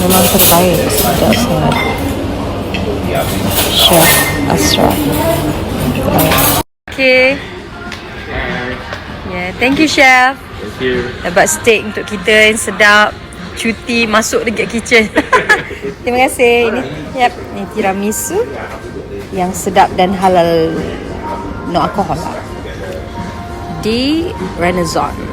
Memang terbaik. Sedap sangat. Chef Ashraf. Okay. Yeah, thank you chef. Thank you. Dapat steak untuk kita yang sedap. Cuti masuk dekat kitchen. Terima kasih. Ini tiramisu yang sedap dan halal, no alcohol lah. Di Renaissance.